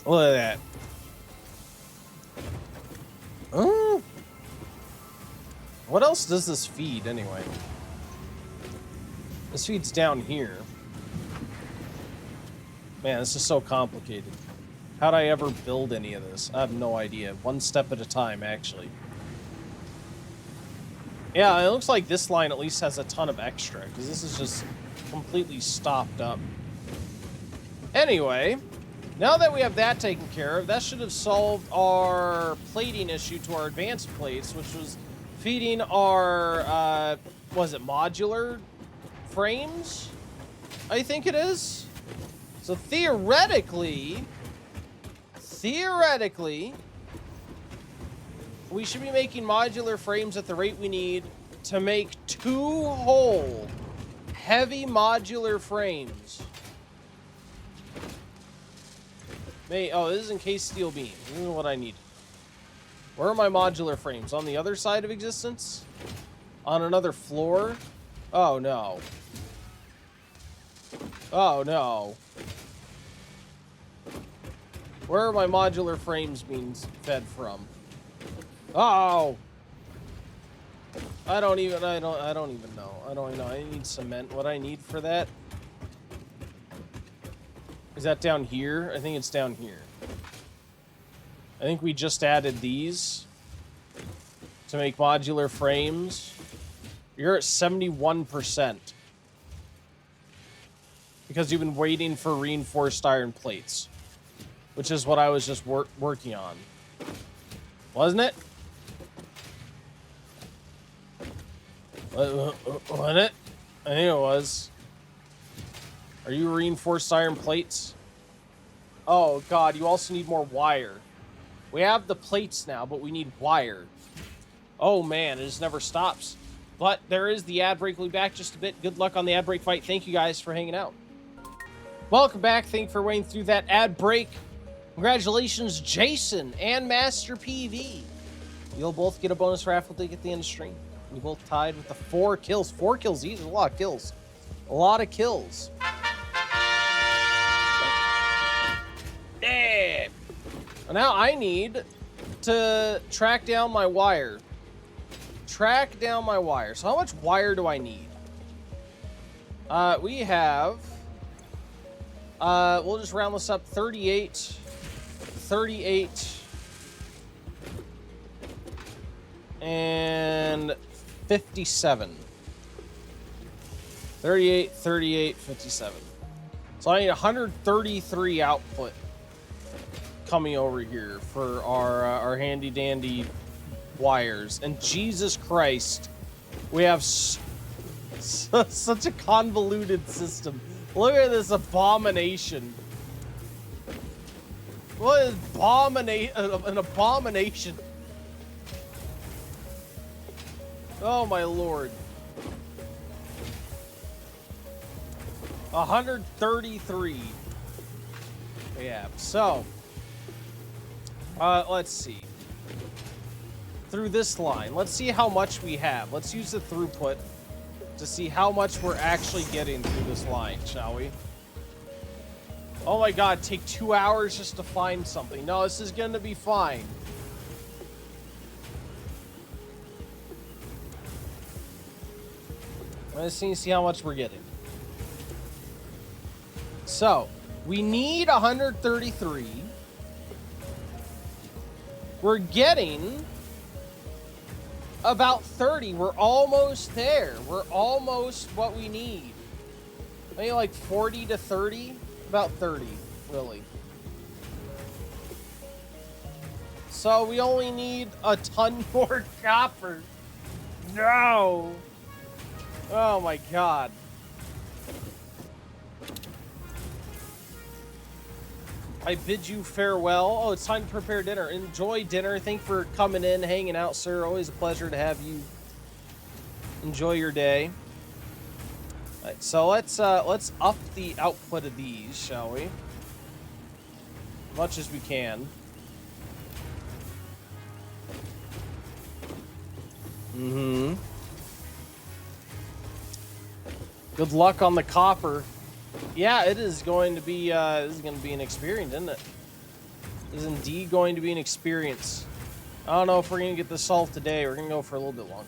Look at that. What else does this feed anyway? This feed's down here. Man, this is so complicated. How'd I ever build any of this? I have no idea. One step at a time, actually. Yeah, it looks like this line at least has a ton of extra, because this is just completely stopped up. Anyway, now that we have that taken care of, that should have solved our plating issue to our advanced plates, which was feeding our, was it modular frames? I think it is. So theoretically, we should be making modular frames at the rate we need to make 2 whole heavy modular frames. Oh, this is encased steel beam. This is what I need. Where are my modular frames? On the other side of existence? On another floor? Oh, no. Oh, no. Where are my modular frames being fed from? Oh! I don't even know. I don't even know. I need cement. What I need for that? Is that down here? I think it's down here. I think we just added these to make modular frames. You're at 71%. Because you've been waiting for reinforced iron plates. Which is what I was just working on. Wasn't it? Wasn't it? I think it was. Are you reinforced iron plates? Oh, God, you also need more wire. We have the plates now, but we need wire. Oh, man, it just never stops. But there is the ad break. We'll be back just a bit. Good luck on the ad break fight. Thank you guys for hanging out. Welcome back. Thank you for waiting through that ad break. Congratulations, Jason and Master PV. You'll both get a bonus raffle ticket at the end of the stream. We both tied with the 4 kills. 4 kills each. A lot of kills. A lot of kills. Yeah. Now I need to track down my wire. Track down my wire. So how much wire do I need? We have... we'll just round this up. 38... 38... and 57. 38, 38, 57. So I need 133 output coming over here for our handy dandy wires. And Jesus Christ, we have such a convoluted system. Look at this abomination. What is an abomination? Oh my lord. 133. Yeah, so let's see. Through this line, let's see how much we have. Let's use the throughput to see how much we're actually getting through this line, shall we? Oh my god, take 2 hours just to find something. No, this is gonna be fine. Let's see how much we're getting. So, we need 133. We're getting about 30. We're almost there. We're almost what we need. Maybe like 40 to 30? About 30, really. So, we only need a ton more copper. No! Oh my god. I bid you farewell. Oh, it's time to prepare dinner. Enjoy dinner. Thank you for coming in, hanging out, sir. Always a pleasure to have you. Enjoy your day. All right, so let's up the output of these, shall we? As much as we can. Mm-hmm. Good luck on the copper. Yeah, it is going to be this is going to be an experience, isn't it? is indeed going to be an experience. I don't know if we're gonna get this solved today. We're gonna go for a little bit longer.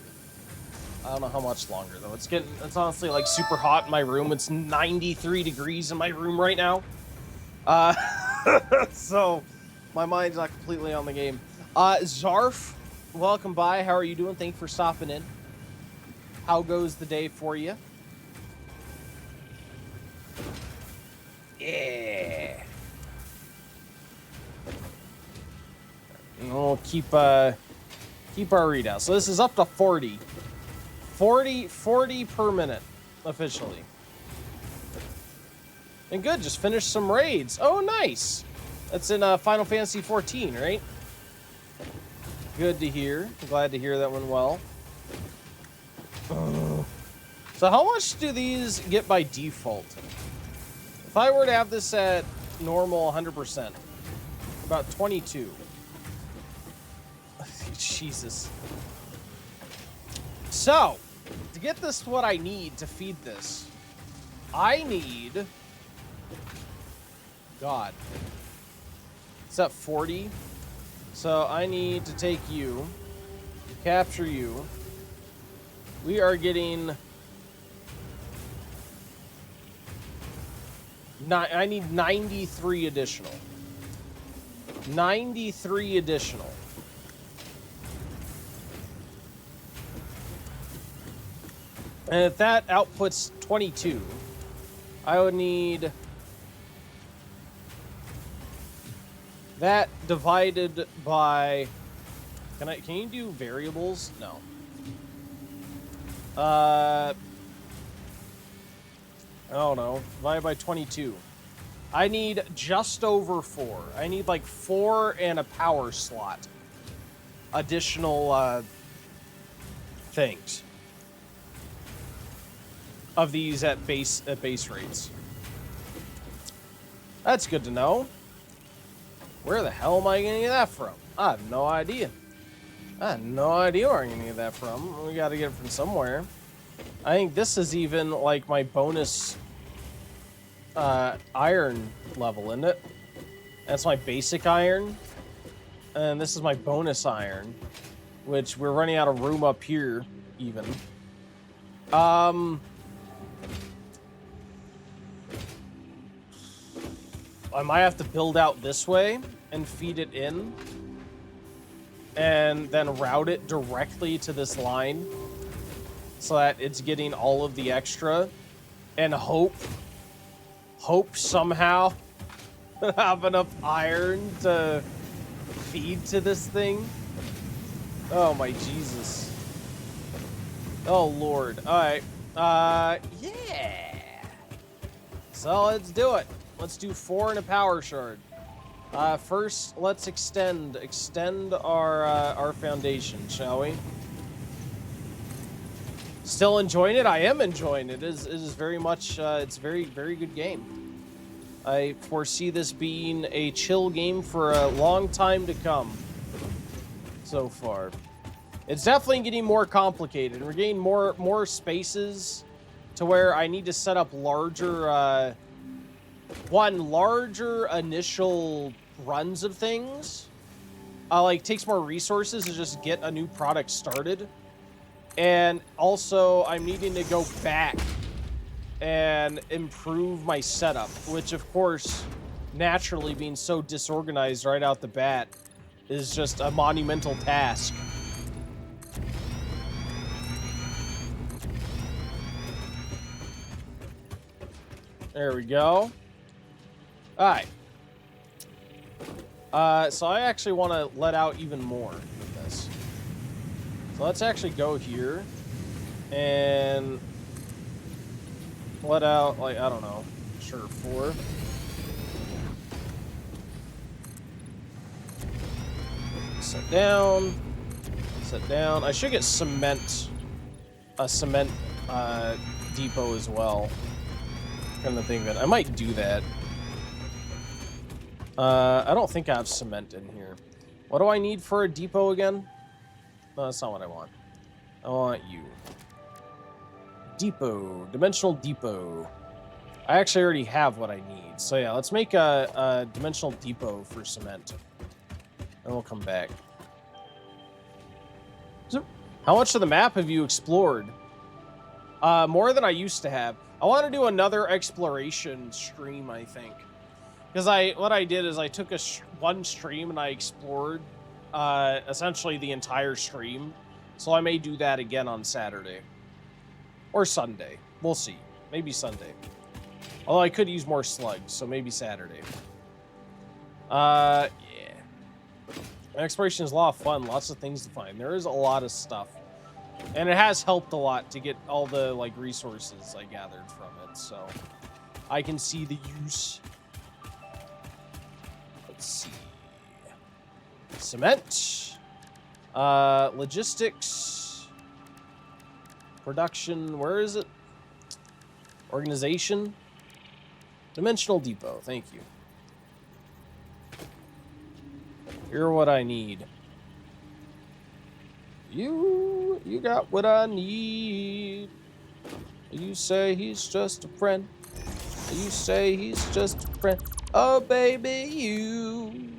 I don't know how much longer though. It's honestly like super hot in my room. It's 93 degrees in my room right now. So my mind's not completely on the game. Zarf, welcome by. How are you doing? Thank you for stopping in. How goes the day for you? Yeah. And we'll keep our readout. So this is up to 40. 40 per minute, officially. And good, just finished some raids. Oh, nice. That's in Final Fantasy 14, right? Good to hear. Glad to hear that went well. So how much do these get by default? If I were to have this at normal 100%, about 22. Jesus. So, to get this what I need to feed this, I need... God. It's at 40. So I need to take you, capture you. We are getting... I need 93 additional. 93 additional. And if that outputs 22, I would need that divided by... Can you do variables? No. I don't know. Divided by 22. I need just over 4. I need like 4 and a power slot. Additional things. Of these at base rates. That's good to know. Where the hell am I gonna get that from? I have no idea. I have no idea where I'm gonna get that from. We gotta get it from somewhere. I think this is even like my bonus iron level, isn't it? That's my basic iron. And this is my bonus iron, which we're running out of room up here even. I might have to build out this way and feed it in and then route it directly to this line so that it's getting all of the extra and hope somehow have enough iron to feed to this thing. Oh my Jesus. Oh Lord. All right. Yeah. So let's do it. Let's do 4 and a power shard. First, let's extend our foundation, shall we? Still enjoying it? I am enjoying it. It is very much. It's a very good game. I foresee this being a chill game for a long time to come. So far, it's definitely getting more complicated. We're getting more spaces to where I need to set up larger. Larger initial runs of things. Like, takes more resources to just get a new product started. And also, I'm needing to go back and improve my setup, which, of course, naturally being so disorganized right out the bat is just a monumental task. There we go. Alright. So I actually want to let out even more with this. So let's actually go here and let out, like, I don't know, sure, 4. Set down. Set down. I should get a cement depot as well. Kind of think that I might do that. I don't think I have cement in here. What do I need for a depot again? No, that's not what I want. I want you. Depot. Dimensional depot. I actually already have what I need. So yeah, let's make a dimensional depot for cement. and we'll come back. How much of the map have you explored? More than I used to have. I want to do another exploration stream, I think. Because what I did is I took one stream and I explored essentially the entire stream. So I may do that again on Saturday. Or Sunday. We'll see. Maybe Sunday. Although I could use more slugs, so maybe Saturday. Yeah. Exploration is a lot of fun. Lots of things to find. There is a lot of stuff. And it has helped a lot to get all the, like, resources I gathered from it. So I can see the use. Let's see. Cement. Logistics. Production. Where is it? Organization. Dimensional depot. Thank you. You're what I need. You got what I need. You say he's just a friend. You say he's just a friend. Oh, baby, you.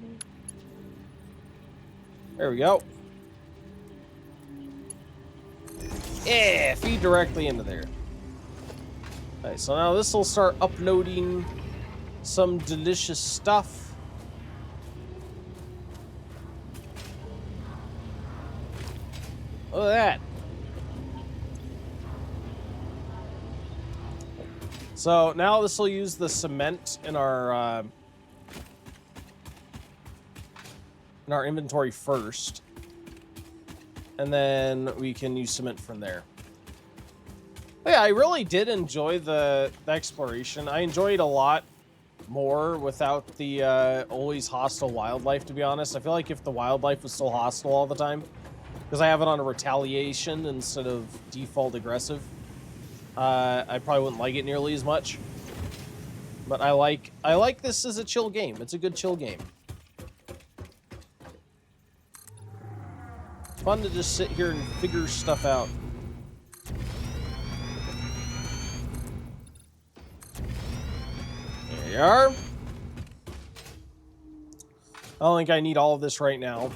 There we go. Yeah, feed directly into there. Alright, so now this will start uploading some delicious stuff. Look at that. So now this will use the cement in our inventory first, and then we can use cement from there. But yeah, I really did enjoy the exploration. I enjoyed a lot more without the always hostile wildlife, to be honest. I feel like if the wildlife was still hostile all the time, because I have it on a retaliation instead of default aggressive, I probably wouldn't like it nearly as much. But I like this as a chill game. It's a good chill game. It's fun to just sit here and figure stuff out. There you are. I don't think I need all of this right now.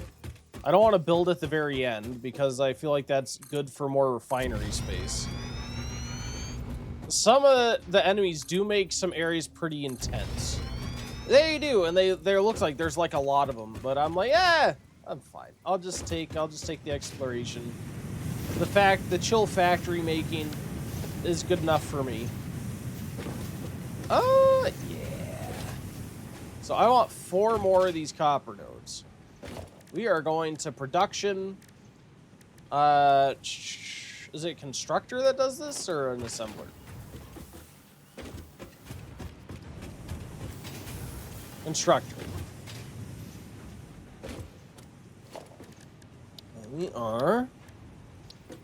I don't want to build at the very end because I feel like that's good for more refinery space. Some of the enemies do make some areas pretty intense. They do, and they looks like there's like a lot of them. But I'm like, I'm fine. I'll just take the exploration. The chill factory making is good enough for me. Oh yeah. So I want 4 more of these copper nodes. We are going to production. Is it constructor that does this or an assembler? Constructor. And we are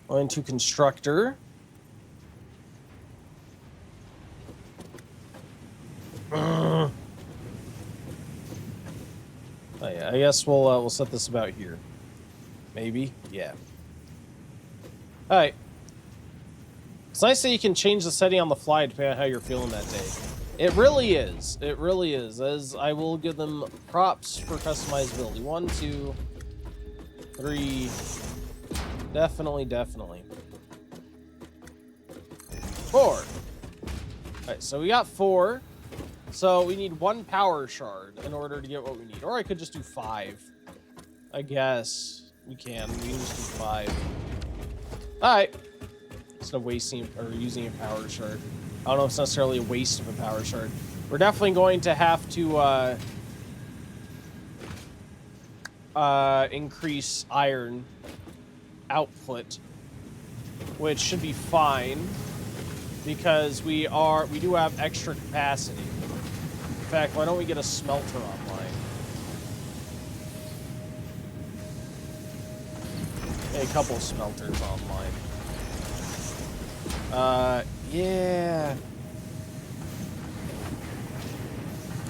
going to constructor. Oh yeah, I guess we'll set this about here. Maybe, yeah. All right. It's nice that you can change the setting on the fly depending on how you're feeling that day. It really is. It really is. As I will give them props for customizability. 1, 2, 3. Definitely, definitely. 4. All right, so we got 4. So we need 1 power shard in order to get what we need. Or I could just do 5. I guess we can. We can just do 5. All right. Instead of wasting or using a power shard. I don't know if it's necessarily a waste of a power shard. We're definitely going to have to increase iron output, which should be fine because we do have extra capacity. In fact, why don't we get a smelter online? A couple of smelters online. Yeah.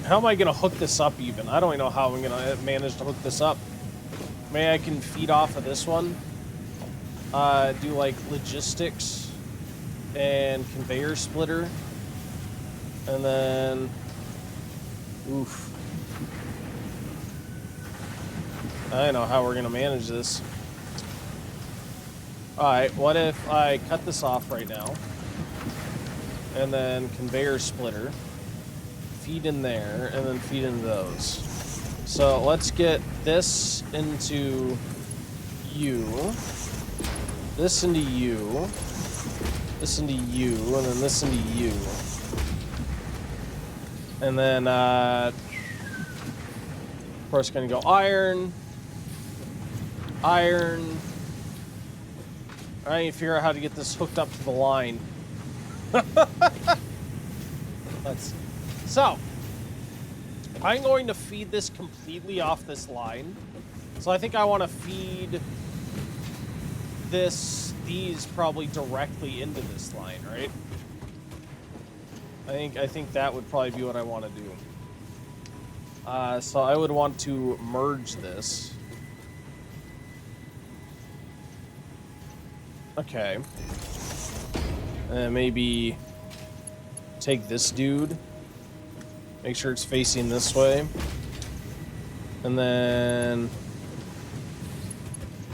How am I gonna hook this up even? I don't even know how I'm gonna manage to hook this up. Maybe I can feed off of this one. Do like logistics and conveyor splitter. And then... Oof. I know how we're gonna manage this. Alright, what if I cut this off right now? And then conveyor splitter. Feed in there, and then feed into those. So let's get this into you. This into you. This into you, and then this into you. And then, of course, gonna go iron. Iron. I need to figure out how to get this hooked up to the line. Let's see. So, I'm going to feed this completely off this line. So I think I want to feed these probably directly into this line, right? I think that would probably be what I want to do. So I would want to merge this. Okay. And maybe take this dude. Make sure it's facing this way. And then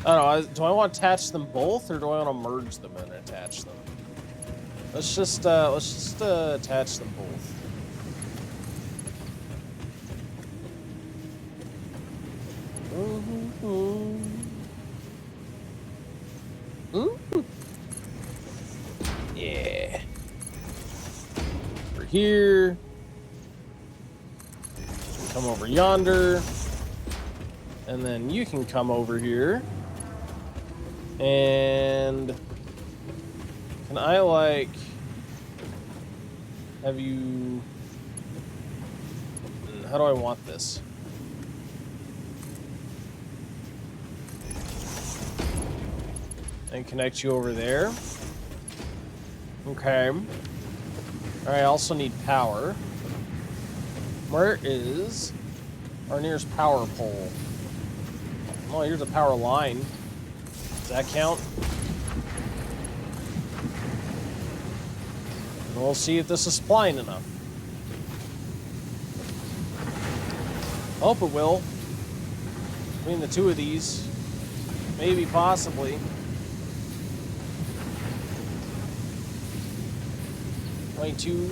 I don't know, do I want to attach them both or do I want to merge them and attach them? Let's just attach them both. Yeah. Over here. Come over yonder. And then you can come over here. And can I, like, have you... How do I want this? And connect you over there. Okay. Alright, I also need power. Where is our nearest power pole? Oh, here's a power line. Does that count? And we'll see if this is spline enough. Hope it will. Between the two of these. Maybe, possibly. 22.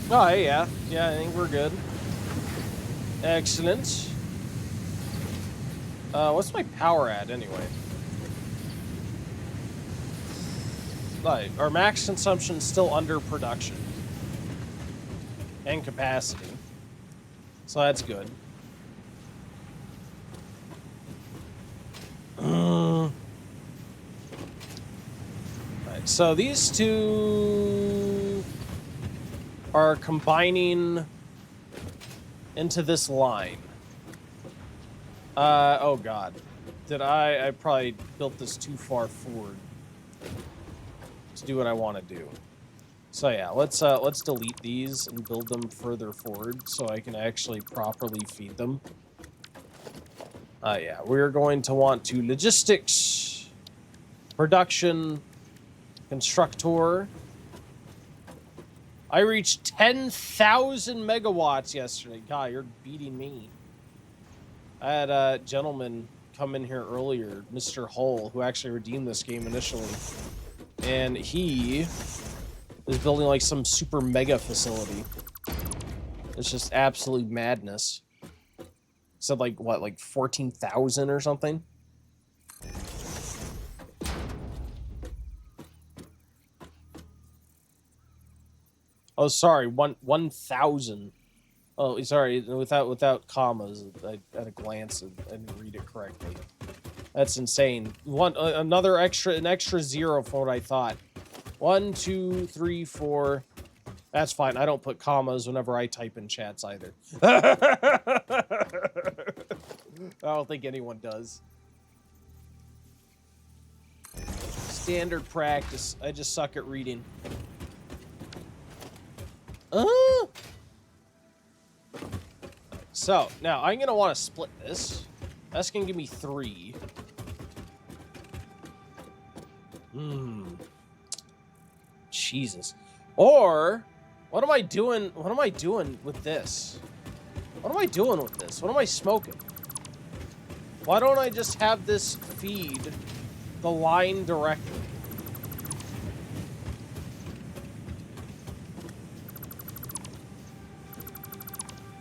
Oh, yeah. Yeah, I think we're good. Excellent. What's my power at, anyway? Like, our max consumption is still under production. And capacity. So that's good. Right, so these two are combining into this line. Oh god. Did I probably built this too far forward to do what I want to do. So yeah, let's delete these and build them further forward so I can actually properly feed them. Yeah, we're going to want to logistics, production, constructor. I reached 10,000 megawatts yesterday. God, you're beating me. I had a gentleman come in here earlier, Mr. Hull, who actually redeemed this game initially. And he is building like some super mega facility. It's just absolute madness. Said like, what, like 14,000 or something? Oh, sorry, 1,000. Oh, sorry, without commas. At a glance, I didn't read it correctly. That's insane. An extra zero for what I thought. 1, 2, 3, 4. That's fine. I don't put commas whenever I type in chats either. I don't think anyone does. Standard practice. I just suck at reading. So, now, I'm going to want to split this. That's going to give me 3. Jesus. Or, what am I doing with this? What am I doing with this? What am I smoking? Why don't I just have this feed the line directly?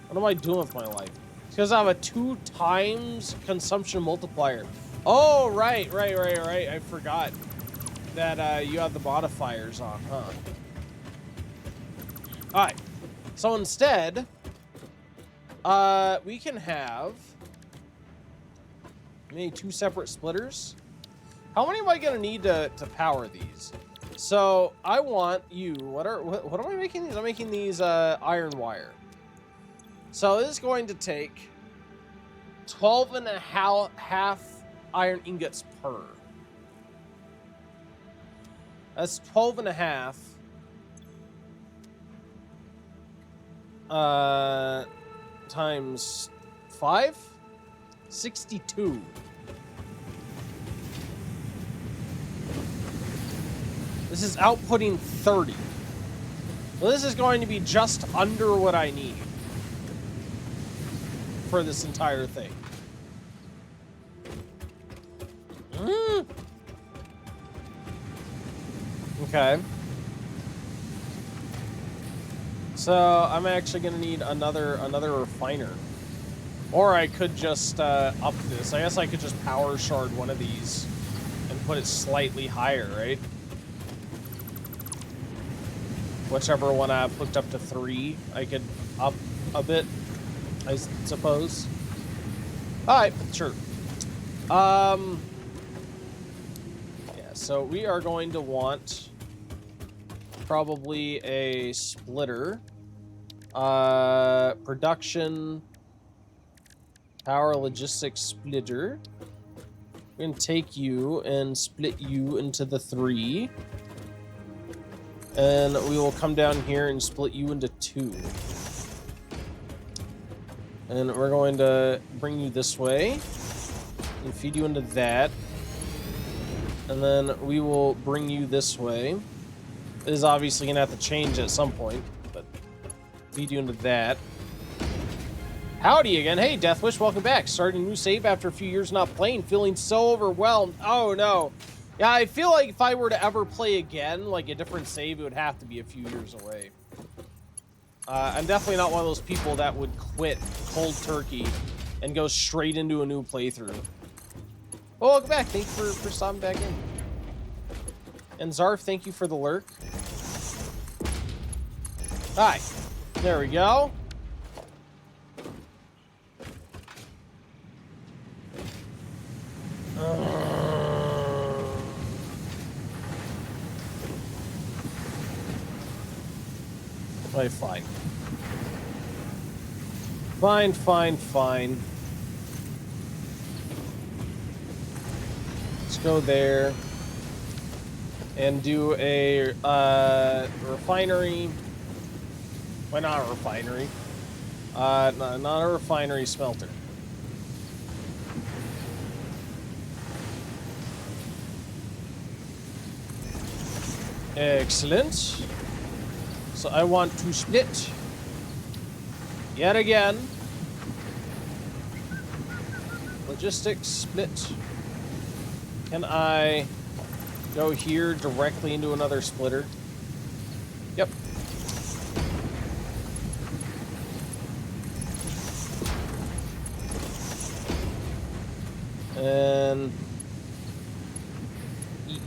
What am I doing with my life? It's because I have a 2 times consumption multiplier. Oh, right. I forgot that you have the modifiers on, huh? All right. So instead, we can have maybe 2 separate splitters. How many am I gonna need to power these? So I want you. What am I making these? I'm making these iron wire. So this is going to take 12 and a half iron ingots per. That's 12 and a half. Times 5? 62. This is outputting 30. Well, this is going to be just under what I need for this entire thing. Okay. So I'm actually gonna need another refiner, or I could just up this. I guess I could just power shard one of these and put it slightly higher, right? Whichever one I've hooked up to 3, I could up a bit, I suppose. All right, sure. Yeah. So we are going to want probably a splitter. Production power logistics splitter. We're gonna take you and split you into the 3, and we will come down here and split you into 2, and we're going to bring you this way and feed you into that, and then we will bring you this way. It is obviously gonna have to change at some point, but feed you into that. Howdy again. Hey, Deathwish, welcome back. Starting a new save after a few years not playing. Feeling so overwhelmed. Oh, no. Yeah, I feel like if I were to ever play again, like a different save, it would have to be a few years away. I'm definitely not one of those people that would quit cold turkey and go straight into a new playthrough. Oh, welcome back. Thank you for stopping back in. And Zarf, thank you for the lurk. Hi. There we go. Right, fine. Fine. Let's go there and do a refinery. Why not a refinery? Not a refinery, smelter. Excellent. So I want to split yet again. Logistics split. Can I go here directly into another splitter? Yep. And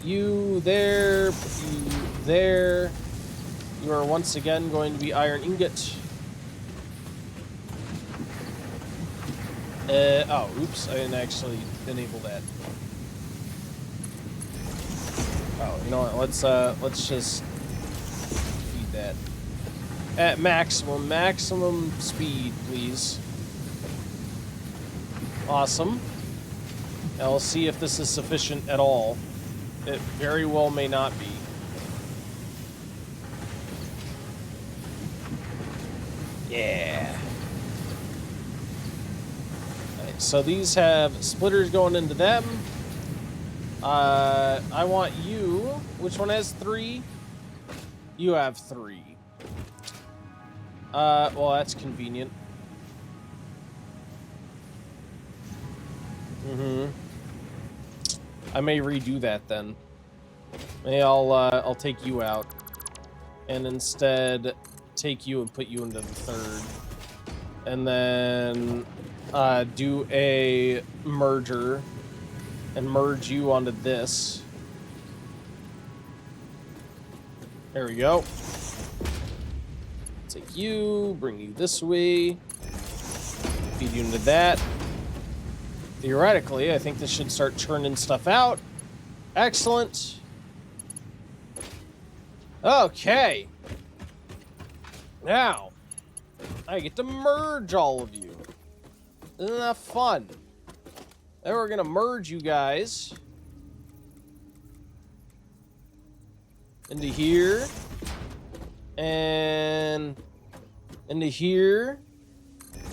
you there, you there. You are once again going to be iron ingot. Oh, oops, I didn't actually enable that. Oh, you know what? Let's just feed that at maximum speed, please. Awesome. Now we'll see if this is sufficient at all. It very well may not be. Yeah. Right, so these have splitters going into them. I want you. Which one has 3? You have 3. Well, that's convenient. Mm-hmm. I may redo that then. Maybe I'll take you out. And instead take you and put you into the third. And then do a merger and merge you onto this. There we go. Take you, bring you this way. Feed you into that. Theoretically, I think this should start churning stuff out. Excellent. Okay. Now, I get to merge all of you. Isn't that fun? Then we're gonna merge you guys into here and into here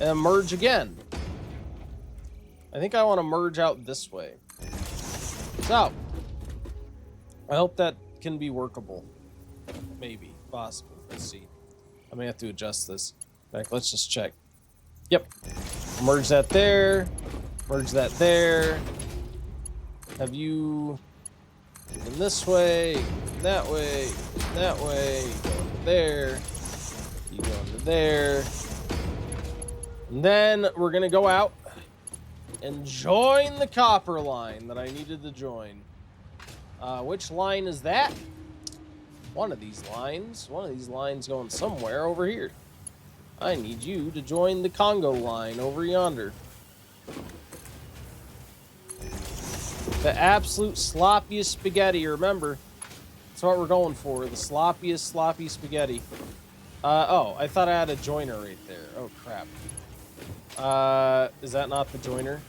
and merge again. I think I want to merge out this way. So, I hope that can be workable. Maybe, possibly. Let's see. I may have to adjust this. In fact, let's just check. Yep. Merge that there. Merge that there. Have you in this way, that way, that way. You go into there. You go into there. And then we're going to go out and join the copper line that I needed to join. Which line is that? One of these lines. One of these lines going somewhere over here. I need you to join the Congo line over yonder. The absolute sloppiest spaghetti, remember. That's what we're going for. The sloppiest sloppy spaghetti. Oh, I thought I had a joiner right there. Oh, crap. Is that not the joiner?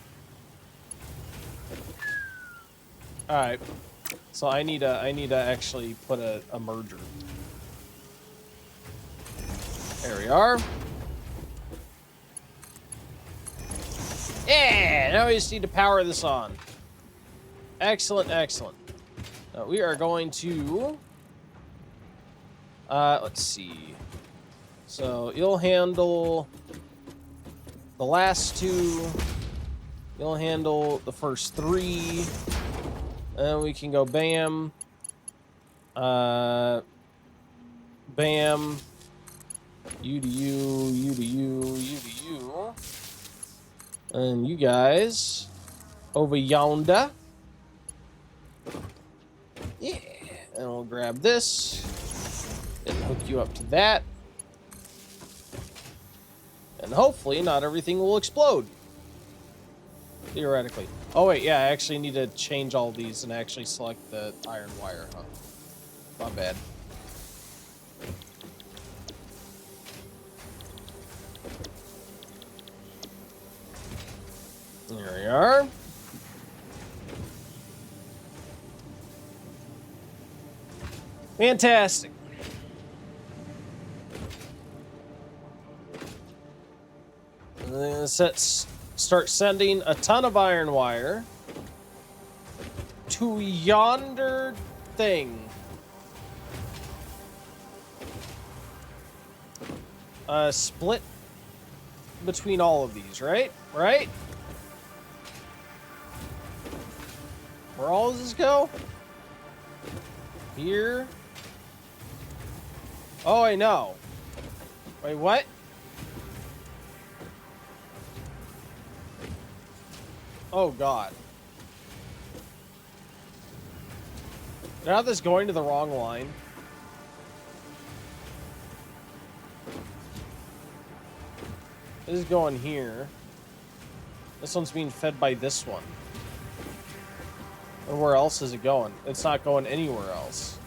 Alright. So I need to actually put a merger. There we are. Yeah! Now we just need to power this on. Excellent, excellent. Now we are going to... let's see. So you'll handle the last two. You'll handle the first three. And then we can go bam. Bam. You to you, you to you, you to you. And you guys over yonder. Yeah. And we'll grab this and hook you up to that. And hopefully not everything will explode. Theoretically. Oh wait, yeah, I actually need to change all these and actually select the iron wire, huh? My bad. There we are. Fantastic. And then start sending a ton of iron wire to yonder thing. Split between all of these, right? Right? Where all does this go? Here. Oh, I know. Wait, what? Oh, God. Now this going to the wrong line. This is going here. This one's being fed by this one. And where else is it going? It's not going anywhere else.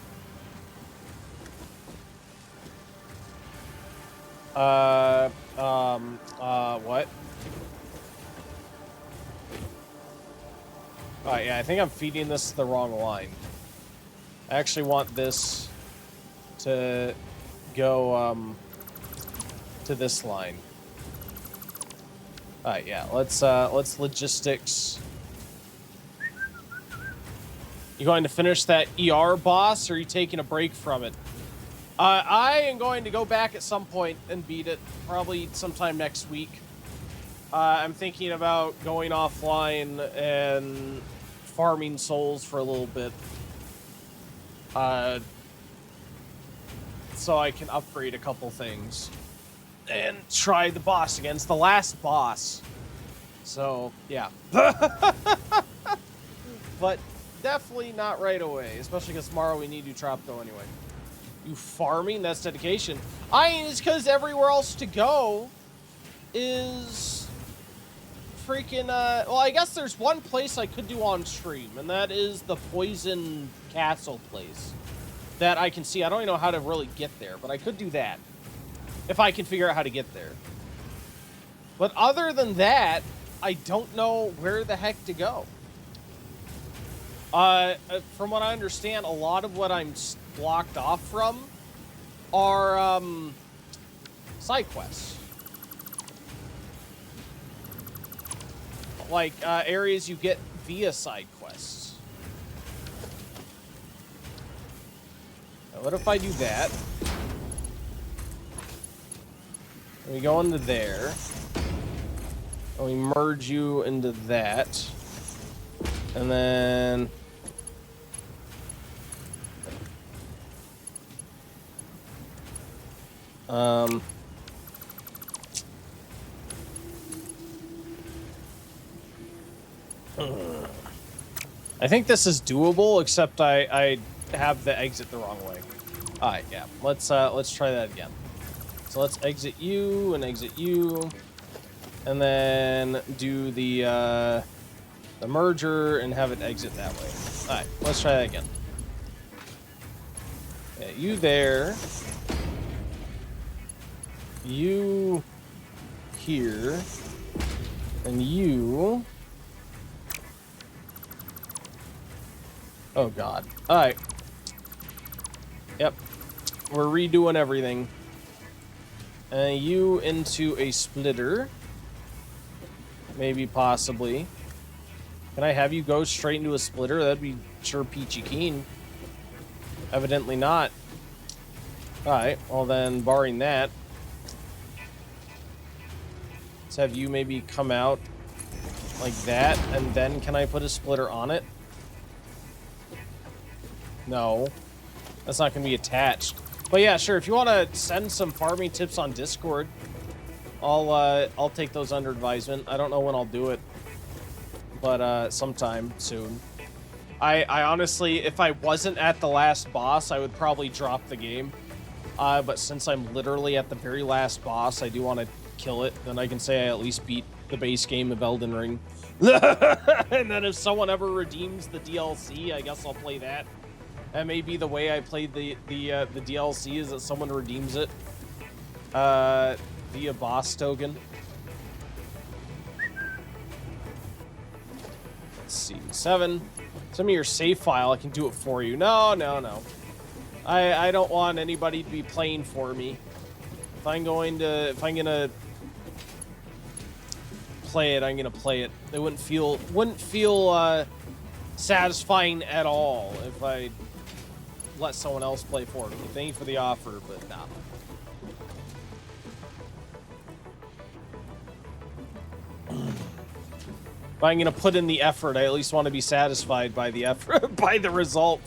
What? Alright, yeah, I think I'm feeding this to the wrong line. I actually want this to go, to this line. Alright, yeah, let's logistics. You going to finish that ER boss, or are you taking a break from it? I am going to go back at some point and beat it, probably sometime next week. I'm thinking about going offline and farming souls for a little bit. So I can upgrade a couple things. And try the boss again. It's the last boss. So, yeah. But definitely not right away. Especially because tomorrow we need Eutropco anyway. You farming? That's dedication. I mean, it's because everywhere else to go is freaking, well, I guess there's one place I could do on stream, and that is the Poison Castle place that I can see. I don't even know how to really get there, but I could do that if I can figure out how to get there. But other than that, I don't know where the heck to go. From what I understand, a lot of what I'm blocked off from are side quests. Like areas you get via side quests. Now, what if I do that? And we go into there. And we merge you into that. And then... I think this is doable, except I have the exit the wrong way. Alright, yeah. Let's try that again. So let's exit you and exit you. And then do the merger and have it exit that way. Alright, let's try that again. Yeah, you there. You here. And you... Oh, God. Alright. Yep. We're redoing everything. You into a splitter. Maybe, possibly. Can I have you go straight into a splitter? That'd be sure peachy keen. Evidently not. Alright, well then, barring that, let's have you maybe come out like that, and then can I put a splitter on it? No. That's not going to be attached. But yeah, sure, if you want to send some farming tips on Discord, I'll take those under advisement. I don't know when I'll do it, but sometime soon. I honestly, if I wasn't at the last boss, I would probably drop the game. But since I'm literally at the very last boss, I do want to kill it. Then I can say I at least beat the base game of Elden Ring. And then if someone ever redeems the DLC, I guess I'll play that. That may be the way I played the DLC, is that someone redeems it via boss token. Let's see, 7. Send me your save file. I can do it for you. No. I don't want anybody to be playing for me. If I'm gonna play it, I'm gonna play it. It wouldn't feel satisfying at all if I let someone else play for me. Thank you for the offer, but nah. If I'm gonna put in the effort, I at least want to be satisfied by the effort, by the result.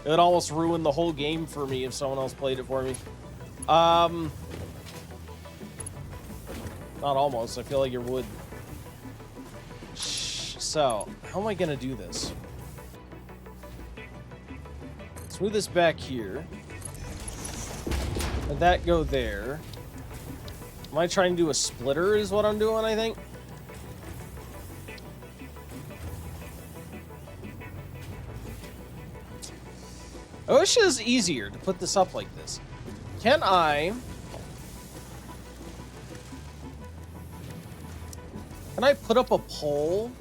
It would almost ruin the whole game for me if someone else played it for me. Not almost. I feel like it would. So, how am I gonna do this? Let's move this back here. Let that go there. Am I trying to do a splitter is what I'm doing, I think? I wish it was easier to put this up like this. Can I put up a pole?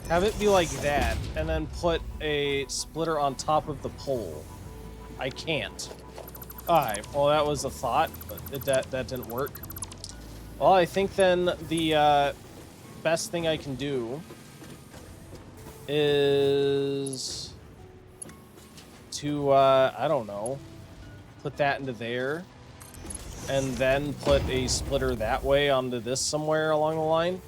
Have it be like that, and then put a splitter on top of the pole. I can't. Alright, well that was a thought, but that didn't work. Well, I think then the best thing I can do is to, I don't know, put that into there, and then put a splitter that way onto this somewhere along the line?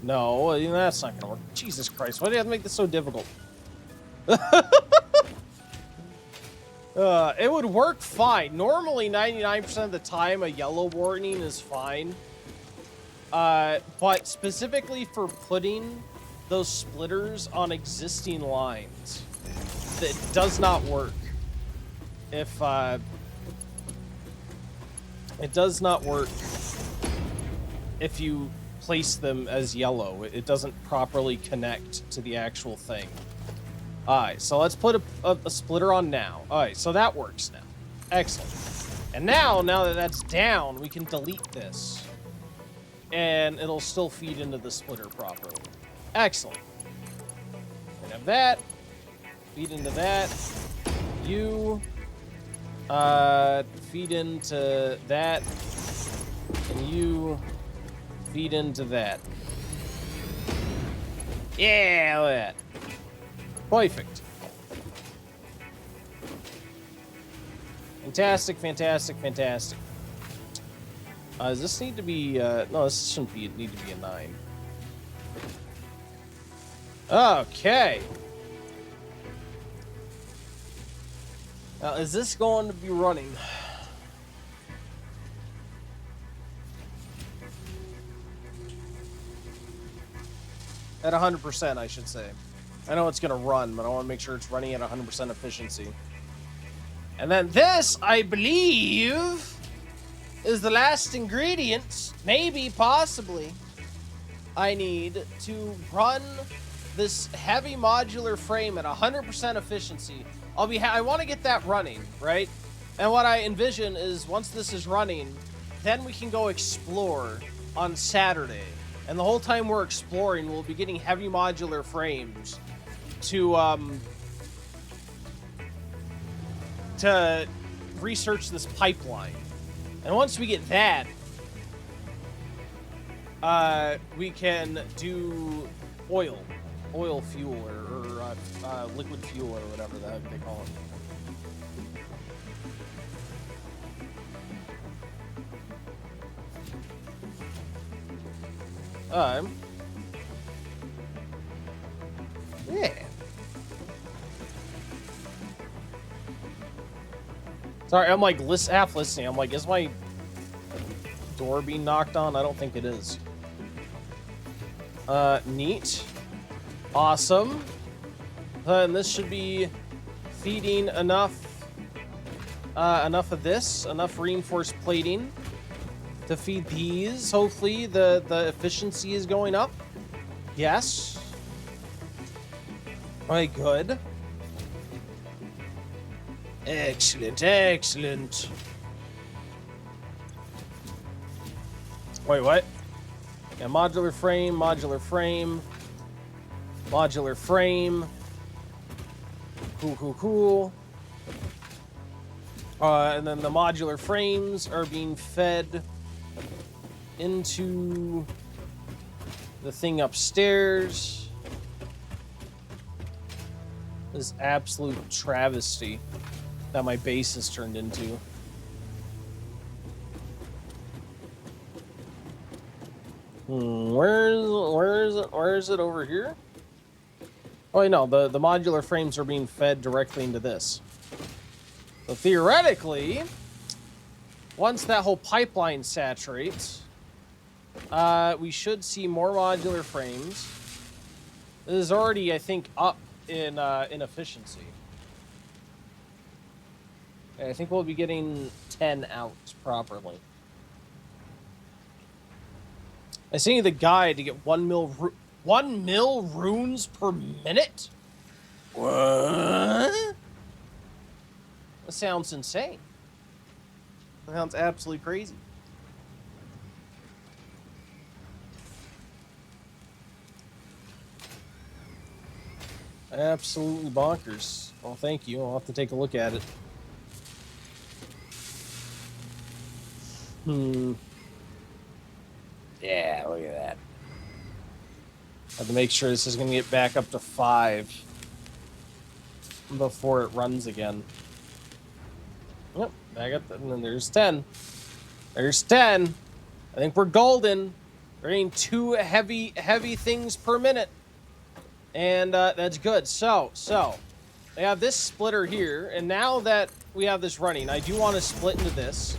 No, that's not gonna work. Jesus Christ, why do you have to make this so difficult? It would work fine. Normally, 99% of the time, a yellow warning is fine. But specifically for putting those splitters on existing lines, that does not work. If, it does not work if you place them as yellow. It doesn't properly connect to the actual thing. Alright, so let's put a splitter on now. Alright, so that works now. Excellent. And now that that's down, we can delete this. And it'll still feed into the splitter properly. Excellent. We have that. Feed into that. You. Feed into that. And you feed into that. Yeah, look at that. Perfect. Fantastic, fantastic, fantastic. Does this need to be, no, this shouldn't be, need to be a 9. Okay. Now, is this going to be running? At 100%, I should say. I know it's going to run, but I want to make sure it's running at 100% efficiency. And then this, I believe, is the last ingredient, maybe, possibly, I need to run this heavy modular frame at 100% efficiency. I want to get that running, right? And what I envision is once this is running, then we can go explore on Saturday. And the whole time we're exploring, we'll be getting heavy modular frames to research this pipeline. And once we get that, we can do oil fuel, or liquid fuel, or whatever the heck they call it. Yeah. Sorry, I'm like half listening. I'm like, is my door being knocked on? I don't think it is. Neat. Awesome. And this should be feeding enough of this, enough reinforced plating to feed these. Hopefully the efficiency is going up. Yes. All right, good. Excellent, excellent. Wait, what? Yeah, modular frame, modular frame, modular frame. Cool, cool, cool. And then the modular frames are being fed into the thing upstairs. This absolute travesty that my base has turned into. Where is it over here? Oh, wait, no, the modular frames are being fed directly into this. So theoretically, once that whole pipeline saturates, we should see more modular frames. This is already, I think, up in efficiency. I think we'll be getting 10 out properly. I sent you the guide to get 1 mil runes per minute? What? That sounds insane. That sounds absolutely crazy. Absolutely bonkers. Well, thank you. I'll have to take a look at it. Yeah, look at that. I have to make sure this is going to get back up to 5. before it runs again. Yep, back up, and then there's 10. There's 10. I think we're golden. We're getting 2 heavy things per minute. And that's good. So we have this splitter here, and now that we have this running, I do want to split into this.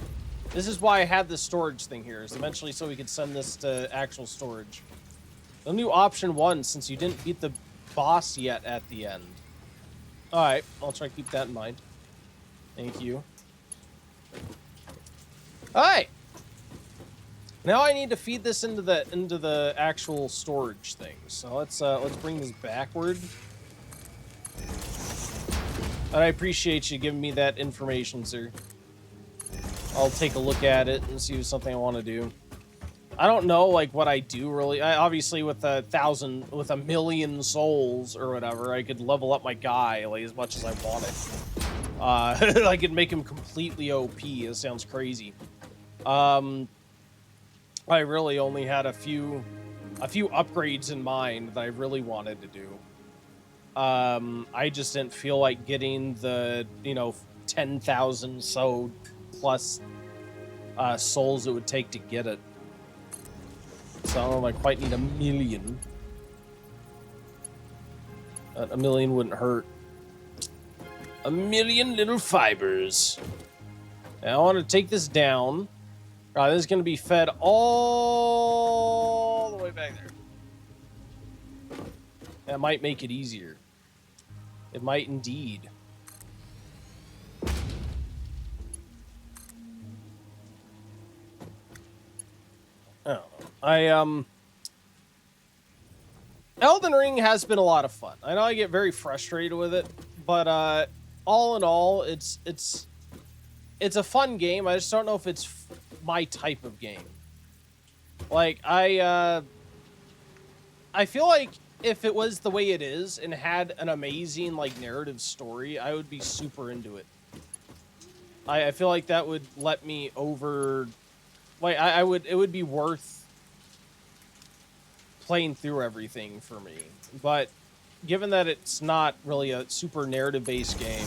This is why I had the storage thing here, is eventually so we could send this to actual storage. I'll do option 1 since you didn't beat the boss yet at the end. Alright, I'll try to keep that in mind. Thank you. Alright. Now I need to feed this into the actual storage thing. So let's bring this backward. And I appreciate you giving me that information, sir. I'll take a look at it and see if it's something I want to do. I don't know like what I do really. Obviously with 1,000,000 souls or whatever, I could level up my guy like as much as I wanted. I could make him completely OP. It sounds crazy. I really only had a few upgrades in mind that I really wanted to do. I just didn't feel like getting the 10,000 so plus souls it would take to get it. So I don't know if I quite need 1,000,000. A 1,000,000 wouldn't hurt. 1,000,000 little fibers. Now I want to take this down. This is going to be fed all the way back there. That might make it easier. It might indeed. I don't know. Elden Ring has been a lot of fun. I know I get very frustrated with it, but all in all, it's a fun game. I just don't know if it's my type of game. Like I feel like if it was the way it is and had an amazing like narrative story, I would be super into it. I feel like that would let me over, like it would be worth playing through everything for me. But given that it's not really a super narrative based game,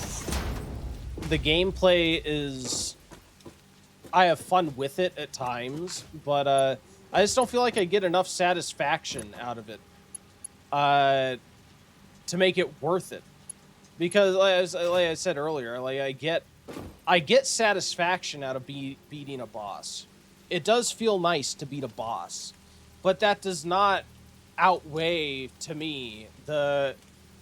the gameplay is, I have fun with it at times, but I just don't feel like I get enough satisfaction out of it to make it worth it. Because like I said earlier, like I get satisfaction out of beating a boss. It does feel nice to beat a boss, but that does not outweigh to me the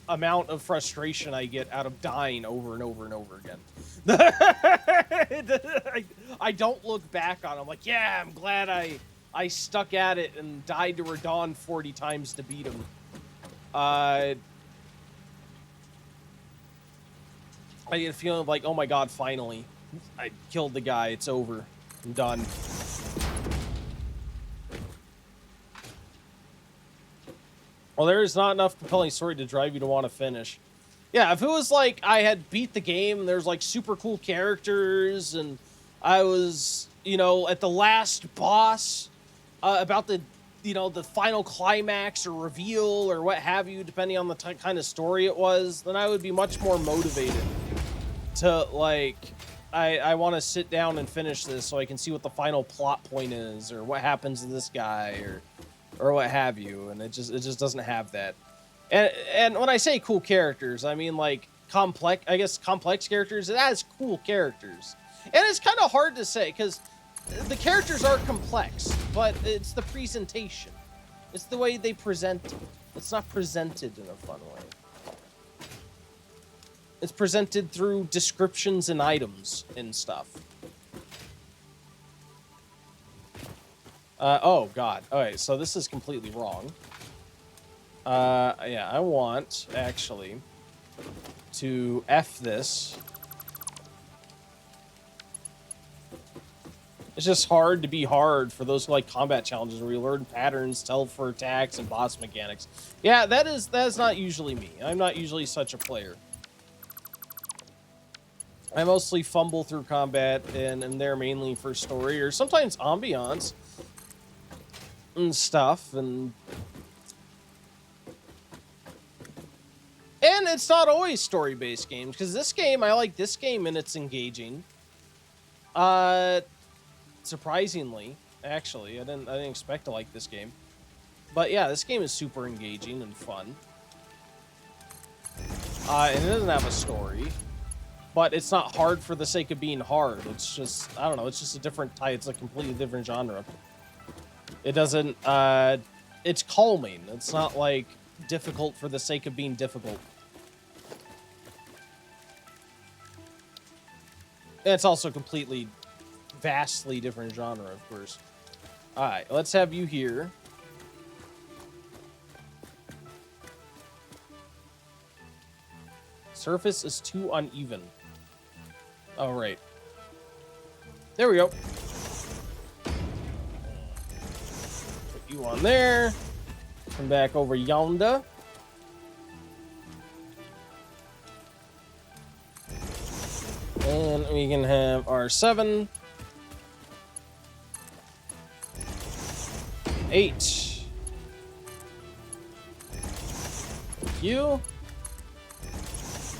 amount of frustration I get out of dying over and over and over again. I don't look back on it. I'm like, yeah, I'm glad I stuck at it and died to Radon 40 times to beat him. I get a feeling of like, oh my god, finally. I killed the guy. It's over. I'm done. Well, there is not enough compelling story to drive you to want to finish. Yeah, if it was like I had beat the game and there's like super cool characters and I was, at the last boss, about the, the final climax or reveal or what have you, depending on the kind of story it was, then I would be much more motivated to like, I want to sit down and finish this so I can see what the final plot point is or what happens to this guy or what have you, and it just doesn't have that. And when I say cool characters, I mean like complex characters. It has cool characters, and it's kind of hard to say because the characters are complex, but it's the presentation, it's the way they present it. It's not presented in a fun way. It's presented through descriptions and items and stuff. Oh god. Alright, so this is completely wrong. Yeah, I want, actually, to F this. It's just hard to be hard for those who like combat challenges where you learn patterns, tell for attacks, and boss mechanics. Yeah, that is not usually me. I'm not usually such a player. I mostly fumble through combat and am there mainly for story or sometimes ambiance and stuff, and And it's not always story-based games, because this game, I like this game and it's engaging. Surprisingly, actually, I didn't expect to like this game. But yeah, this game is super engaging and fun. And it doesn't have a story, but it's not hard for the sake of being hard. It's just, I don't know, it's just a different type. It's a completely different genre. It doesn't, it's calming. It's not like difficult for the sake of being difficult. And it's also completely, vastly different genre, of course. All right, let's have you here. Surface is too uneven. All right. There we go. Put you on there. Come back over yonder. And we can have our 7. 8. Thank you.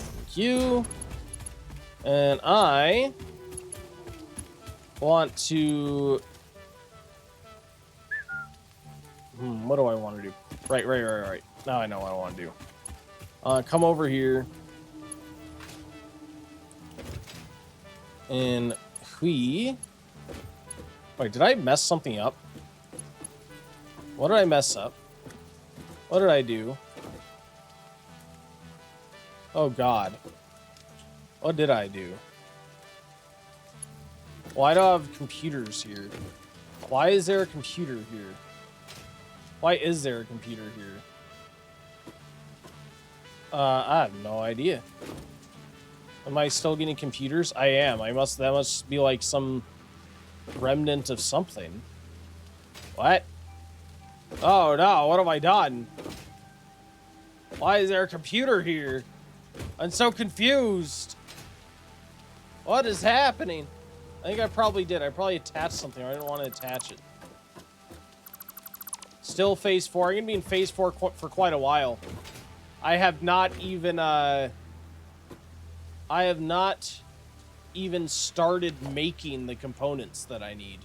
Thank you. And I want to... what do I want to do? Right. Now I know what I want to do. Come over here. And we... Wait, did I mess something up? What did I mess up? What did I do? Oh, God. What did I do? Well, I don't have computers here. Why is there a computer here? Why is there a computer here? I have no idea. Am I still getting computers? I am. That must be like some remnant of something. What? Oh no, what have I done? Why is there a computer here? I'm so confused. What is happening? I think I probably did. I probably attached something. I didn't want to attach it. Still phase 4. I'm going to be in phase 4 for quite a while. I have not even started making the components that I need.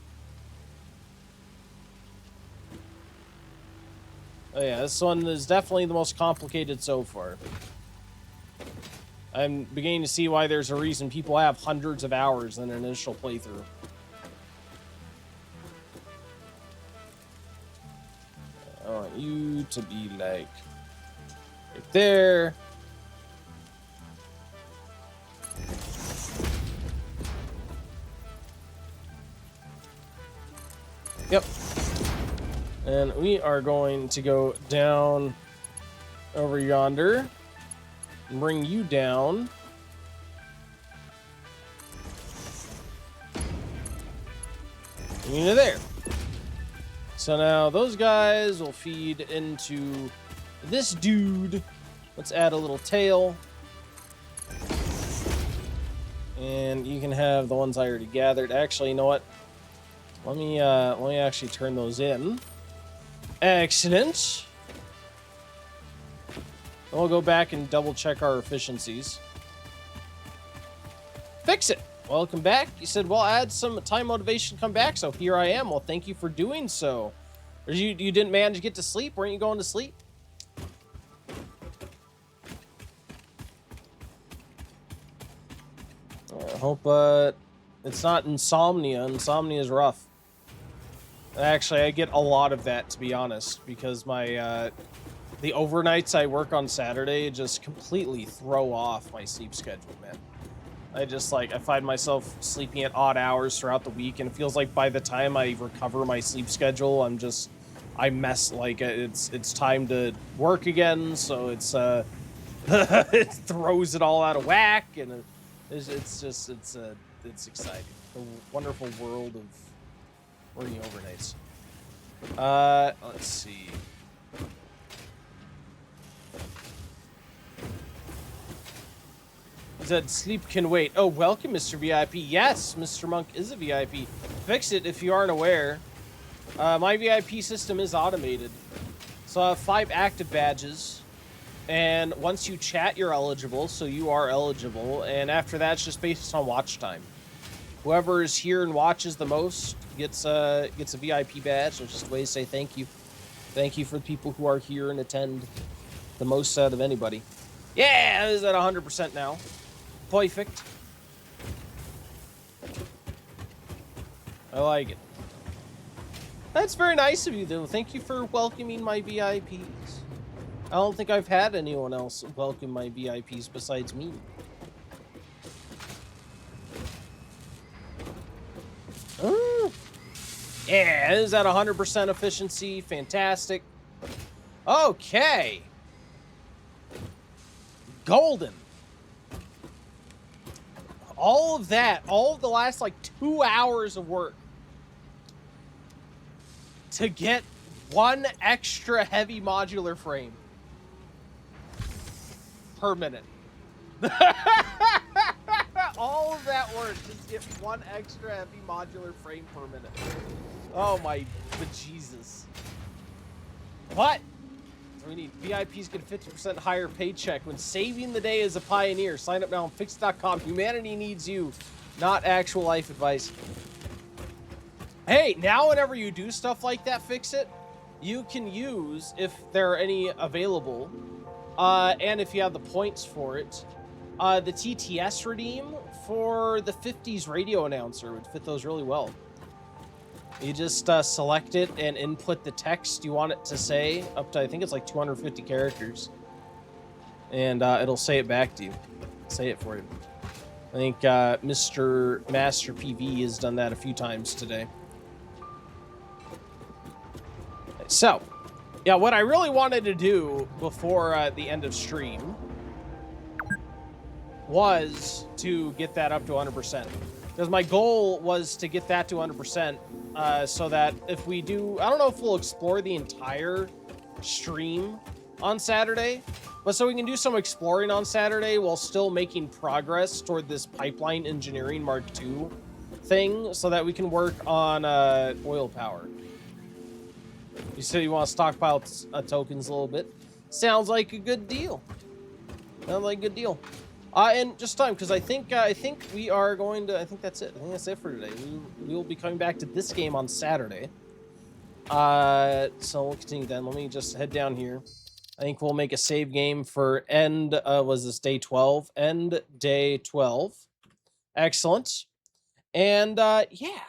Oh yeah, this one is definitely the most complicated so far. I'm beginning to see why there's a reason people have hundreds of hours in an initial playthrough. I want you to be like right there. Yep. And we are going to go down over yonder and bring you down. Into there. So now those guys will feed into this dude. Let's add a little tail. And you can have the ones I already gathered. Actually, you know what? Let me actually turn those in. Excellent. And we'll go back and double check our efficiencies. Fix it. Welcome back. You said, well, add some time motivation, come back. So here I am. Well, thank you for doing so. Or you didn't manage to get to sleep? Weren't you going to sleep? I hope it's not insomnia. Insomnia is rough. Actually, I get a lot of that, to be honest, because my the overnights I work on Saturday just completely throw off my sleep schedule, man. I find myself sleeping at odd hours throughout the week, and it feels like by the time I recover my sleep schedule, I mess, like, it's time to work again, so it's it throws it all out of whack, and it's exciting. The wonderful world of working overnights. Let's see. He said sleep can wait. Oh, welcome, Mr. VIP. Yes, Mr. Monk is a VIP. Fix it if you aren't aware. My VIP system is automated. So I have 5 active badges. And once you chat, you're eligible, so you are eligible. And after that, it's just based on watch time. Whoever is here and watches the most gets a VIP badge, which is a way to say thank you. Thank you for the people who are here and attend the most out of anybody. Yeah, it is at 100% now. Perfect. I like it. That's very nice of you, though. Thank you for welcoming my VIPs. I don't think I've had anyone else welcome my VIPs besides me. Yeah, it is at 100% efficiency. Fantastic. Okay. Golden. All of that, all of the last like 2 hours of work to get one extra heavy modular frame per minute. All of that work just to get one extra heavy modular frame per minute. Oh my bejesus. What? So we need VIPs get a 50% higher paycheck when saving the day as a pioneer. Sign up now on fix.com. Humanity needs you, not actual life advice. Hey, now whenever you do stuff like that, Fix It, you can use, if there are any available, and if you have the points for it, the TTS redeem for the 50s radio announcer would fit those really well. You just select it and input the text you want it to say up to, I think it's like 250 characters. And it'll say it back to you. Say it for you. I think Mr. Master PV has done that a few times today. So, yeah, what I really wanted to do before the end of stream was to get that up to 100%. Because my goal was to get that to 100%, so that if we do, I don't know if we'll explore the entire stream on Saturday, but so we can do some exploring on Saturday while still making progress toward this pipeline engineering Mark II thing, so that we can work on oil power. You said you want to stockpile tokens a little bit. Sounds like a good deal. Sounds like a good deal. And just time, because I think we are going to. I think that's it. I think that's it for today. We will be coming back to this game on Saturday. So we'll continue then. Let me just head down here. I think we'll make a save game for end. Was this day 12? End day 12. Excellent. And yeah.